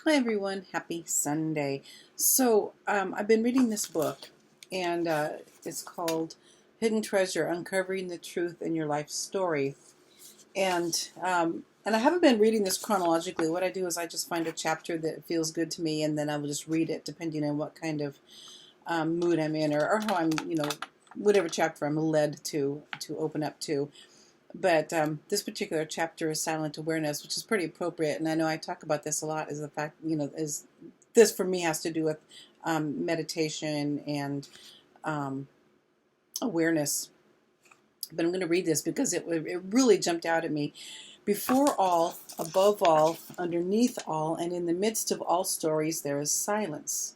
Hi everyone, happy Sunday. I've been reading this book, and it's called Hidden Treasure: Uncovering the Truth in Your Life Story. And I haven't been reading this chronologically. What I do is I just find a chapter that feels good to me, and then I will just read it, depending on what kind of mood I'm in, or how I'm, whatever chapter I'm led to open up to. But this particular chapter is silent awareness, which is pretty appropriate. And I know I talk about this a lot. Is the fact, is this for me has to do with meditation and um, awareness. But I'm going to read this because it really jumped out at me. Before all, above all, underneath all, and in the midst of all stories, there is silence.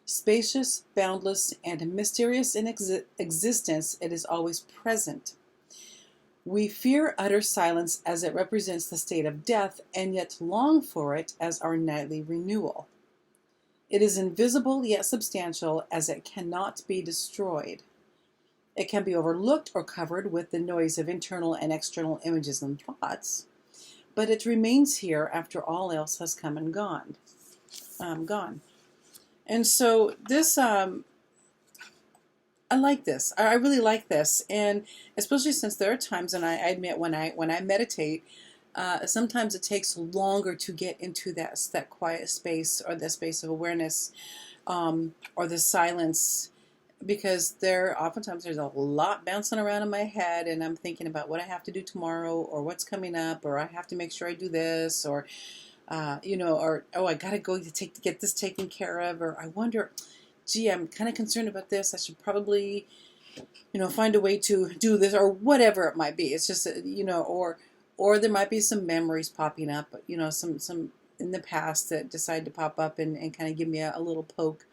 Spacious, boundless, and mysterious in existence, it is always present. We fear utter silence as it represents the state of death, and yet long for it as our nightly renewal. It is invisible yet substantial, as it cannot be destroyed. It can be overlooked or covered with the noise of internal and external images and thoughts, but it remains here after all else has come and gone. And so this I like this. I really like this, and especially since there are times, and I admit when I meditate, sometimes it takes longer to get into that quiet space or the space of awareness, or the silence, because oftentimes there's a lot bouncing around in my head, and I'm thinking about what I have to do tomorrow, or what's coming up, or I have to make sure I do this, or or oh, I gotta go to get this taken care of, or I wonder, gee, I'm kind of concerned about this. I should probably, find a way to do this, or whatever it might be. It's just, or there might be some memories popping up, some in the past that decide to pop up and kind of give me a little poke.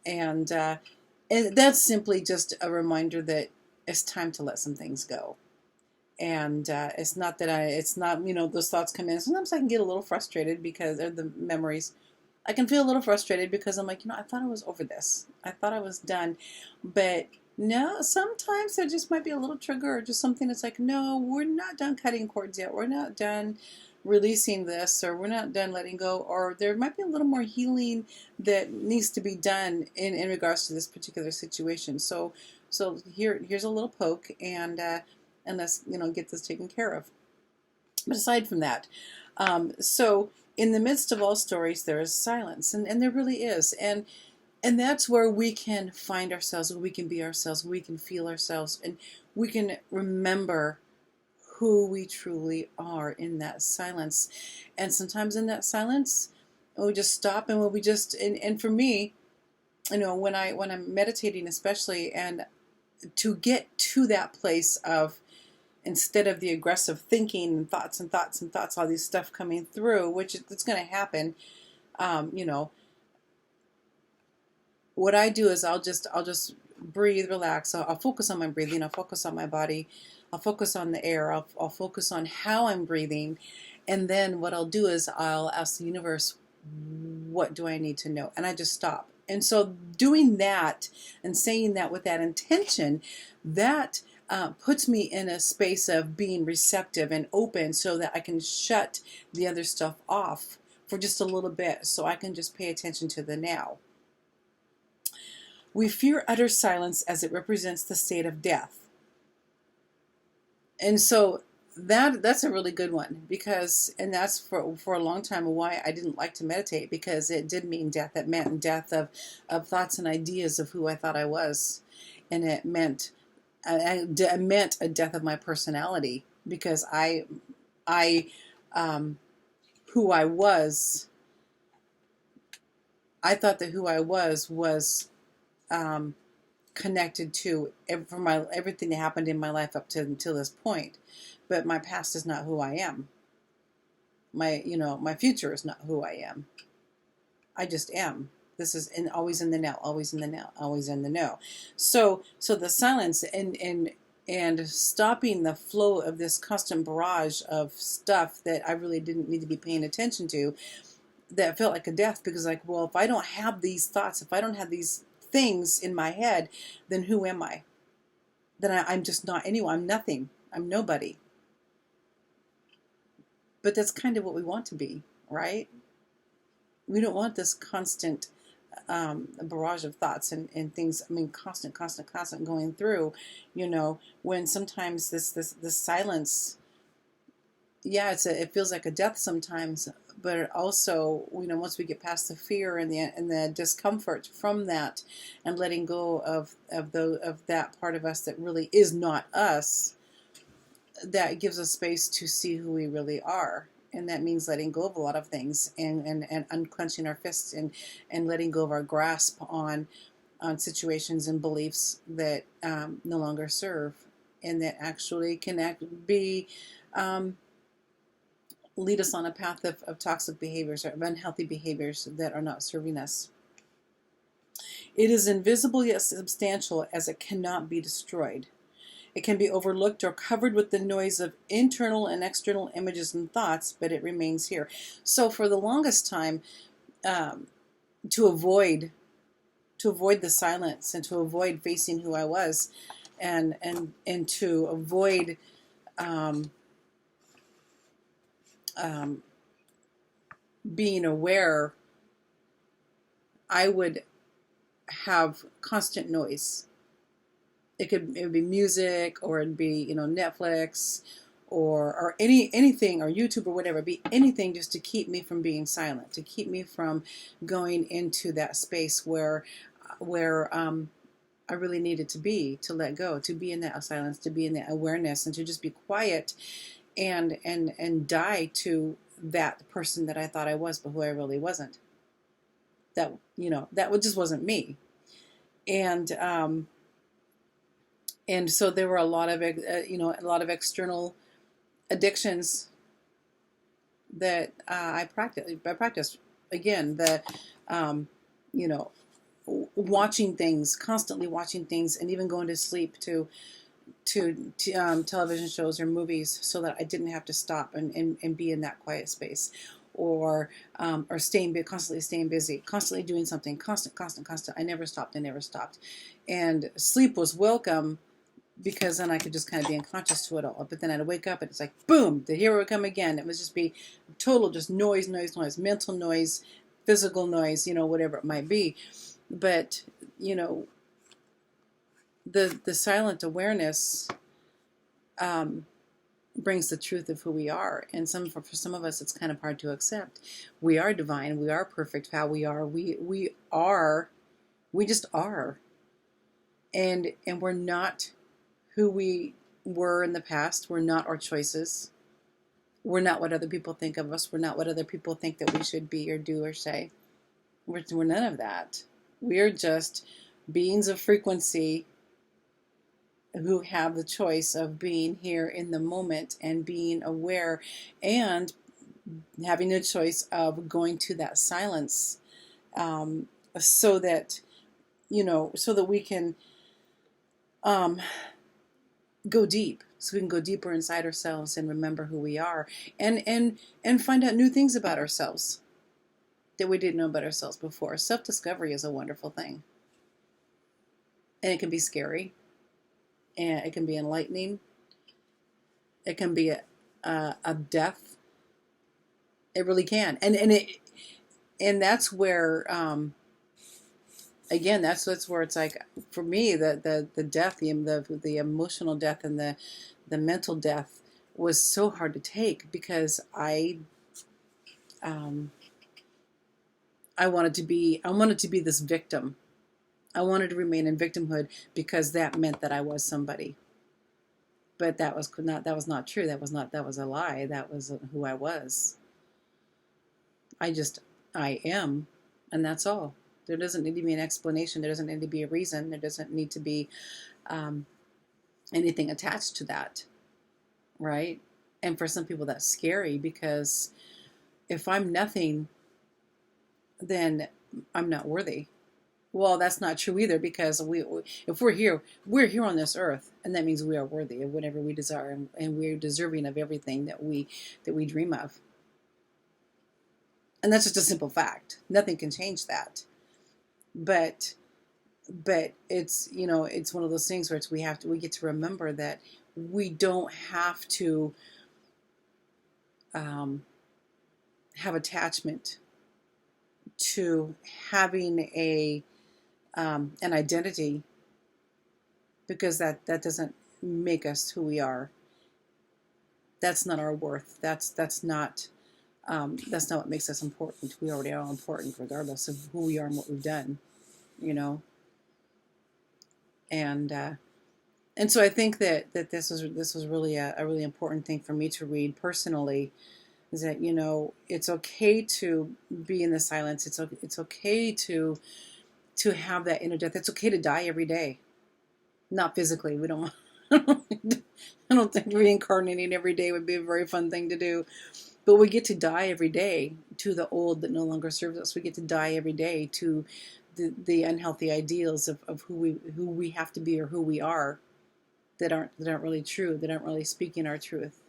And that's simply just a reminder that it's time to let some things go. And it's not, those thoughts come in. Sometimes I can get a little frustrated because they're the memories. I can feel a little frustrated because I'm like, I thought I was over this. I thought I was done. But no, sometimes there just might be a little trigger or just something that's like, no, we're not done cutting cords yet. We're not done releasing this, or we're not done letting go, or there might be a little more healing that needs to be done in regards to this particular situation. So here's a little poke, and let's get this taken care of. But aside from that, so in the midst of all stories, there is silence, and there really is, and that's where we can find ourselves, where we can be ourselves, we can feel ourselves, and we can remember who we truly are in that silence. And sometimes in that silence, we just stop, and we just and for me, when I'm meditating, especially, and to get to that place of, instead of the aggressive thinking and thoughts and thoughts and thoughts, all these stuff coming through, which it's going to happen. What I do is I'll just breathe, relax. I'll focus on my breathing. I'll focus on my body. I'll focus on the air. I'll focus on how I'm breathing. And then what I'll do is I'll ask the universe, what do I need to know? And I just stop. And so doing that and saying that with that intention, that puts me in a space of being receptive and open, so that I can shut the other stuff off for just a little bit, so I can just pay attention to the now. We fear utter silence as it represents the state of death. And so that's a really good one, because, and that's for a long time why I didn't like to meditate, because it did mean death. It meant death of thoughts and ideas of who I thought I was. And it meant a death of my personality, because who I was, I thought that who I was connected to everything that happened in my life up to until this point. But my past is not who I am. My future is not who I am. I just am. This is always in the now, always in the now, always in the now. So the silence and stopping the flow of this constant barrage of stuff that I really didn't need to be paying attention to, that felt like a death, because well, if I don't have these thoughts, if I don't have these things in my head, then who am I? Then I'm just not anyone. I'm nothing. I'm nobody. But that's kind of what we want to be, right? we don't want this constant barrage of thoughts and things. I mean, constant going through, when sometimes this silence, yeah, it feels like a death sometimes, but it also, once we get past the fear and the discomfort from that, and letting go of that part of us that really is not us, that gives us space to see who we really are. And that means letting go of a lot of things, and unclenching our fists, and letting go of our grasp on situations and beliefs that no longer serve, and that actually can be lead us on a path of toxic behaviors or unhealthy behaviors that are not serving us. It is invisible yet substantial, as it cannot be destroyed. It can be overlooked or covered with the noise of internal and external images and thoughts, but it remains here. So for the longest time, to avoid the silence, and to avoid facing who I was, and to avoid being aware, I would have constant noise. It would be music, or it'd be Netflix, or anything, or YouTube, or whatever. It'd be anything just to keep me from being silent, to keep me from going into that space where I really needed to be, to let go, to be in that silence, to be in that awareness, and to just be quiet, and die to that person that I thought I was, but who I really wasn't. That just wasn't me. And so there were a lot of external addictions that I practiced. Again, watching things, constantly watching things, and even going to sleep to television shows or movies, so that I didn't have to stop and be in that quiet space, or constantly staying busy, constantly doing something, constant. I never stopped. And sleep was welcome, because then I could just kind of be unconscious to it all. But then I'd wake up and it's like, boom, here we come again. It would just be total, just noise, mental noise, physical noise, whatever it might be. But, the silent awareness brings the truth of who we are. And for some of us, it's kind of hard to accept. We are divine. We are perfect how we are. We just are. And we're not who we were in the past. We're not our choices. We're not what other people think of us. We're not what other people think that we should be or do or say. We're none of that. We're just beings of frequency who have the choice of being here in the moment, and being aware, and having a choice of going to that silence, so that we can go deep, so we can go deeper inside ourselves and remember who we are, and find out new things about ourselves that we didn't know about ourselves before. Self-discovery is a wonderful thing, and it can be scary, and it can be enlightening. It can be a death. It really can, and that's where again, that's where it's like, for me, the death, the emotional death, and the mental death was so hard to take, because I wanted to be this victim. I wanted to remain in victimhood, because that meant that I was somebody. But that was not true. That was a lie. That wasn't who I was. I am, and that's all. There doesn't need to be an explanation. There doesn't need to be a reason. There doesn't need to be anything attached to that, right? And for some people, that's scary, because if I'm nothing, then I'm not worthy. Well, that's not true either, because if we're here on this earth, and that means we are worthy of whatever we desire, and we're deserving of everything that we dream of. And that's just a simple fact. Nothing can change that. But it's it's one of those things where we get to remember that we don't have to have attachment to having an identity, because that doesn't make us who we are. That's not our worth. That's not what makes us important. We already are important regardless of who we are and what we've done, you know. And so I think that this was really a really important thing for me to read personally, is that, you know, it's okay to be in the silence. It's okay to have that inner death. It's okay to die every day. Not physically. We don't. I don't think reincarnating every day would be a very fun thing to do. But we get to die every day to the old that no longer serves us. We get to die every day to the unhealthy ideals of who we have to be or who we are, that aren't really true, that aren't really speaking our truth.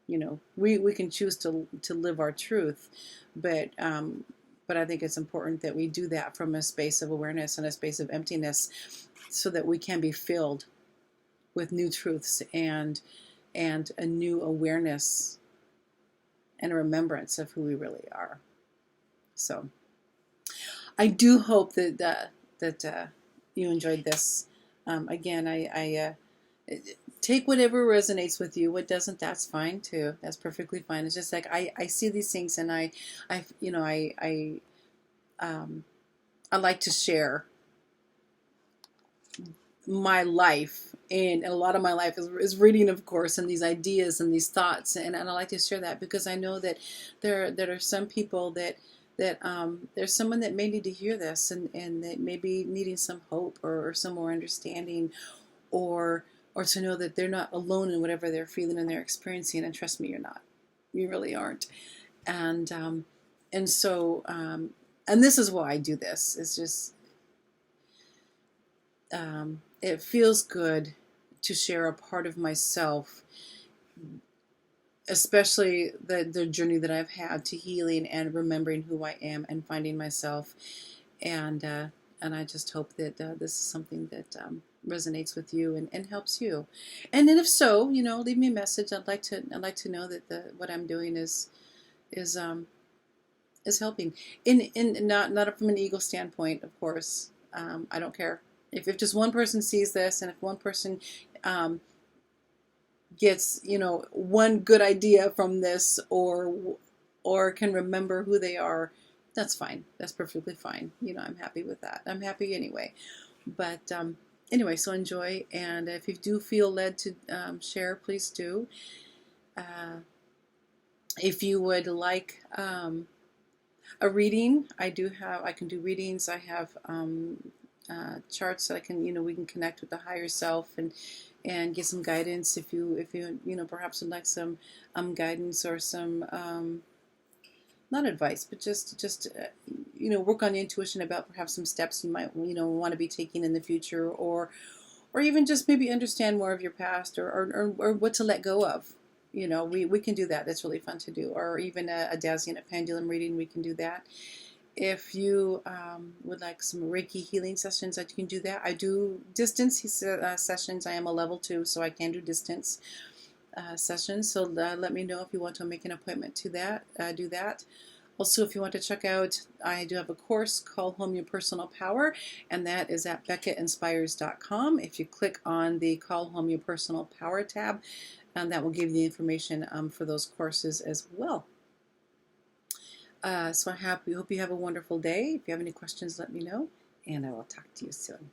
You know, we can choose to live our truth, but I think it's important that we do that from a space of awareness and a space of emptiness, so that we can be filled with new truths and a new awareness and a remembrance of who we really are. So I do hope that you enjoyed this. Again, I take whatever resonates with you. What doesn't, that's fine too. That's perfectly fine. It's just like I see these things, and I like to share my life, and a lot of my life is reading, of course, and these ideas and these thoughts, and I like to share that because I know that there are some people that there's someone that may need to hear this, and that may be needing some hope or some more understanding, or to know that they're not alone in whatever they're feeling and they're experiencing. And trust me, you're not. You really aren't. And so and this is why I do this. It's just it feels good to share a part of myself, especially the journey that I've had to healing and remembering who I am and finding myself. And I just hope that this is something that resonates with you and helps you. And then if so, you know, leave me a message. I'd like to know that what I'm doing is helping. In not from an ego standpoint, of course. I don't care if just one person sees this, and if one person gets, you know, one good idea from this, or can remember who they are. That's fine. That's perfectly fine. You know, I'm happy with that. I'm happy anyway. But anyway, so enjoy. And if you do feel led to share, please do. If you would like a reading, I can do readings. I have charts that I can, you know, we can connect with the higher self and get some guidance. If you you know, perhaps would like some guidance or some not advice, but just you know, work on intuition about perhaps some steps you might, you know, want to be taking in the future, or even just maybe understand more of your past, or what to let go of. You know, we can do that. That's really fun to do. Or even a dazzling, a pendulum reading, we can do that. If you would like some Reiki healing sessions, I can do that. I do distance sessions. I am a level 2, so I can do distance sessions. So let me know if you want to make an appointment to that. Do that. Also, if you want to check out, I do have a course called Home Your Personal Power, and that is at BeccaInspires.com. If you click on the Call Home Your Personal Power tab, that will give you the information for those courses as well. So I hope you have a wonderful day. If you have any questions, let me know, and I will talk to you soon.